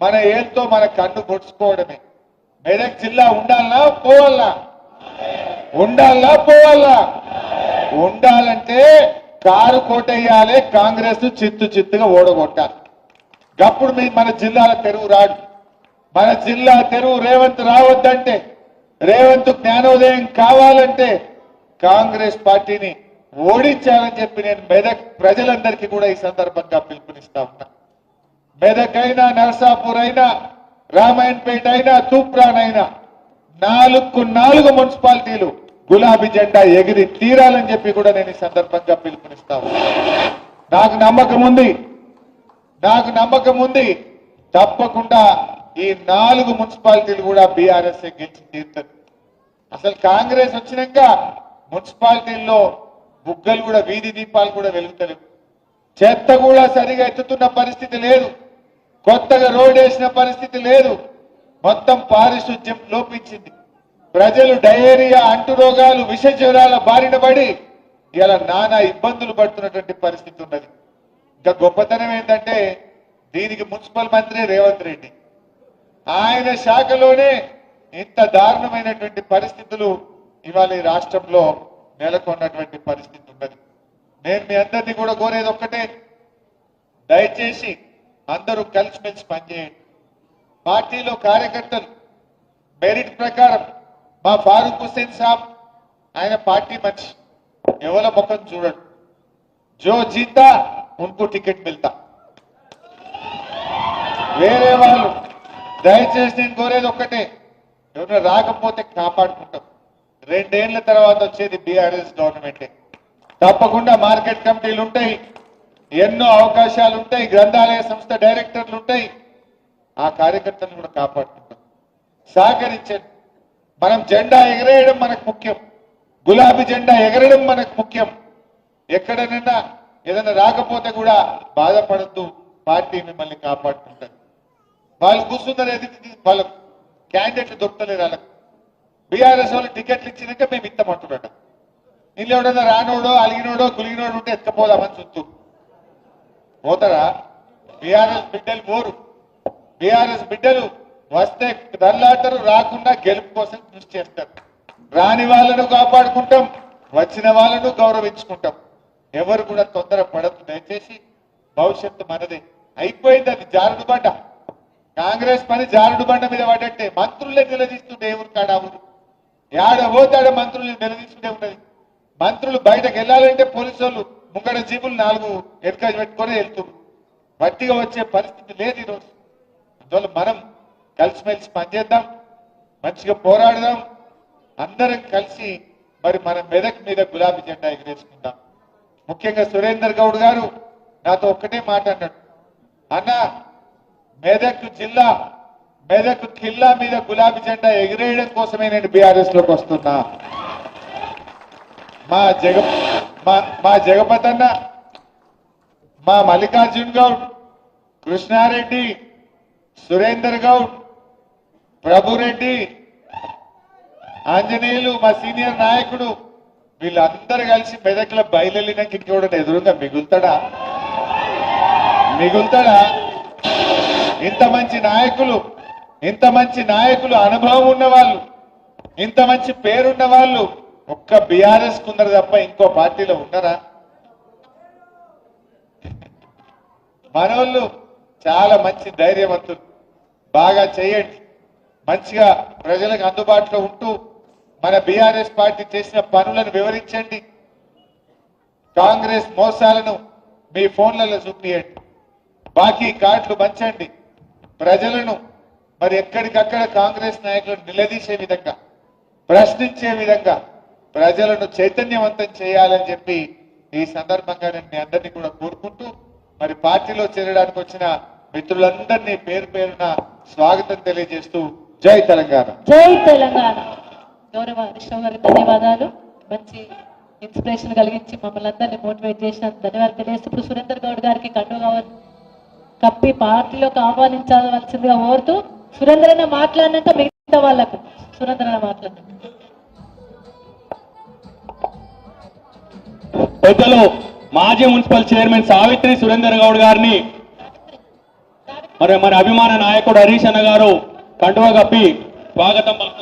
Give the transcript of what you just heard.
మన ఏళ్ళతో మన కన్ను పొడుచుకోవడమే. మెదక్ జిల్లా ఉండాలనా పోవాలనా? ఉండాలనా పోవాలా? ఉండాలంటే కారు కోటేయాలి, కాంగ్రెస్ చిత్తుగా ఓడగొట్టాలి. గప్పుడు మన జిల్లాల తెరువు రాడు. మన జిల్లా తెరువు రేవంత్ రావద్దంటే, రేవంత్ జ్ఞానోదయం కావాలంటే కాంగ్రెస్ పార్టీని ఓడించాలని చెప్పి నేను మెదక్ ప్రజలందరికీ కూడా ఈ సందర్భంగా పిలుపునిస్తా ఉన్నా. మెదక్ అయినా, నర్సాపూర్ అయినా, రామాయణపేట అయినా, తూప్రాన్ అయినా 4 మున్సిపాలిటీలు గులాబీ జెండా ఎగిరి తీరాలని చెప్పి కూడా నేను ఈ సందర్భంగా పిలుపునిస్తా ఉన్నా. నాకు నమ్మకం ఉంది తప్పకుండా ఈ 4 మున్సిపాలిటీలు కూడా బీఆర్ఎస్ గెలిచి తీరుతుంది. అసలు కాంగ్రెస్ వచ్చినాక మున్సిపాలిటీల్లో బుగ్గలు కూడా, వీధి దీపాలు కూడా వెలుగుతలేవు. చెత్త కూడా సరిగా ఎత్తుతున్న పరిస్థితి లేదు. కొత్తగా రోడ్ వేసిన పరిస్థితి లేదు. మొత్తం పారిశుద్ధ్యం లోపించింది. ప్రజలు డయేరియా, అంటురోగాలు, విష జ్వరాల బారిన పడి ఇలా నానా ఇబ్బందులు పడుతున్నటువంటి పరిస్థితి ఉన్నది. ఇంకా గొప్పతనం ఏంటంటే దీనికి మున్సిపల్ మంత్రి రేవంత్ రెడ్డి, ఆయన శాఖలోనే ఇంత దారుణమైనటువంటి పరిస్థితులు ఇవాళ ఈ రాష్ట్రంలో నెలకొన్నటువంటి పరిస్థితి ఉన్నది. నేను మీ అందరినీ కూడా కోరేది ఒక్కటే, దయచేసి అందరూ కలిసిమెలిసి పనిచేయండి. పార్టీలో కార్యకర్తలు మెరిట్ ప్రకారం మా ఫారూక్ హుస్సేన్ సాబ్ ఆయన పార్టీ మనిషి, ఎవల ముఖం చూడడు. జో జీతా ఉनको టికెట్ మిల్తా. వేరే వాళ్ళు దయచేసి నేను కోరేది ఒక్కటే, ఎవరైనా రాకపోతే కాపాడుకుంటాం. 2 ఏళ్ల తర్వాత వచ్చేది బీఆర్ఎస్ గవర్నమెంటే. తప్పకుండా మార్కెట్ కమిటీలు ఉంటాయి, ఎన్నో అవకాశాలు ఉంటాయి, గ్రంథాలయ సంస్థ డైరెక్టర్లు ఉంటాయి. ఆ కార్యకర్తలను కూడా కాపాడుకుంటాం. సహకరించండి. మనం జెండా ఎగరేయడం మనకు ముఖ్యం, గులాబీ జెండా ఎగరడం మనకు ముఖ్యం. ఎక్కడనైనా ఏదైనా రాకపోతే కూడా బాధపడద్దు, పార్టీ మిమ్మల్ని కాపాడుకుంటారు. వాళ్ళు కూర్చున్నారు ఎదుటి, వాళ్ళ క్యాండిడేట్లు దొరుకుతలేరు. వాళ్ళకు బీఆర్ఎస్ వాళ్ళు టికెట్లు ఇచ్చినాక మేము ఇస్తామంటున్నట. ఇల్లు ఎవడన్నా రానోడో, అలిగినోడో, గులిగినోడు ఉంటే ఎత్తుకపోదామని చూస్తూ పోతారా? బీఆర్ఎస్ బిడ్డలు పోరు. బీఆర్ఎస్ బిడ్డలు వస్తే దల్లాటరు, రాకుండా గెలుపు కోసం కృషి చేస్తారు. రాని వాళ్ళను కాపాడుకుంటాం, వచ్చిన వాళ్ళను గౌరవించుకుంటాం. ఎవరు కూడా తొందర పడద్దు దయచేసి. భవిష్యత్తు మనదే. అయిపోయింది అది జారుడు బండ. కాంగ్రెస్ పని జారుడు బండ మీద పడ్డట్టే. మంత్రులే నిలదీస్తుంటే ఎవరు కాడావురు, యాడ పోతాడ మంత్రులు నిలదీస్తుంటే ఉన్నది. మంత్రులు బయటకు వెళ్ళాలంటే పోలీసు వాళ్ళు ముంగడ జీపులు 4 ఎన్కరేజ్ పెట్టుకొని వెళ్తున్నారు. వట్టిగా వచ్చే పరిస్థితి లేదు ఈరోజు. అందువల్ల మనం కలిసిమెలిసి పనిచేద్దాం, మంచిగా పోరాడదాం. అందరం కలిసి మరి మన మెదక్ మీద గులాబీ జెండా ఎగరేసుకుందాం. ముఖ్యంగా సురేందర్ గౌడ్ గారు నాతో ఒక్కటే మాట అన్నాడు, అన్న మెదక్ జిల్లా, మెదక్ కిల్లా మీద గులాబీ జెండా ఎగిరేయడం కోసమే నేను బీఆర్ఎస్ లోకి వస్తున్నా. మా జగపతి అన్న, మా మల్లికార్జున్ గౌడ్, కృష్ణారెడ్డి, సురేందర్ గౌడ్, ప్రభురెడ్డి, ఆంజనేయులు, మా సీనియర్ నాయకుడు, వీళ్ళందరూ కలిసి మెదక్ల బయలునాక ఇంకోటి ఎదురుగా మిగులుతాడా? ఇంత మంచి నాయకులు, అనుభవం ఉన్న వాళ్ళు, ఇంత మంచి పేరున్న వాళ్ళు ఒక్క బీఆర్ఎస్ కుందరు తప్ప ఇంకో పార్టీలో ఉన్నారా? మనోళ్ళు చాలా మంచి ధైర్యవంతులు. బాగా చేయండి, మంచిగా ప్రజలకు అందుబాటులో ఉంటూ మన బీఆర్ఎస్ పార్టీ చేసిన పనులను వివరించండి. కాంగ్రెస్ మోసాలను మీ ఫోన్లలో చూపియండి. బాకీ కార్డులు పంచండి. ప్రజలను మరి ఎక్కడికక్కడ కాంగ్రెస్ నాయకులను నిలదీసే విధంగా, ప్రశ్నించే విధంగా ప్రజలను చైతన్యవంతం చేయాలని చెప్పి ఈ సందర్భంగా నేను మీ అందరినీ కూడా కోరుకుంటూ, మరి పార్టీలో చేరడానికి వచ్చిన మిత్రులందరినీ పేరు పేరున స్వాగతం తెలియజేస్తూ జై తెలంగాణ. జై తెలంగాణ. గౌరవ హరీష్ రావు గారికి ధన్యవాదాలు. మంచి ఇన్స్పిరేషన్ కలిగించి మమ్మల్ని అందరినీ మోటివేట్ చేసిన ధన్యవాదాలు తెలియజేస్తూ, ఇప్పుడు సురేందర్ గౌడ్ గారికి కండువా కప్పి పార్టీలోకి ఆహ్వానించవలసిందిగా కోరుతూ, సురేందర్ అన్న మాట్లాడినాక మిగతా వాళ్ళకు సురేందర్ అన్న మాట్లాడినాక పెద్దలు మాజీ మున్సిపల్ చైర్మన్ సావిత్రి సురేందర్ గౌడ్ గారిని మరి అభిమాన నాయకుడు హరీష్ అన్న గారు కండువ కప్పి స్వాగతం పలుకుతున్నారు.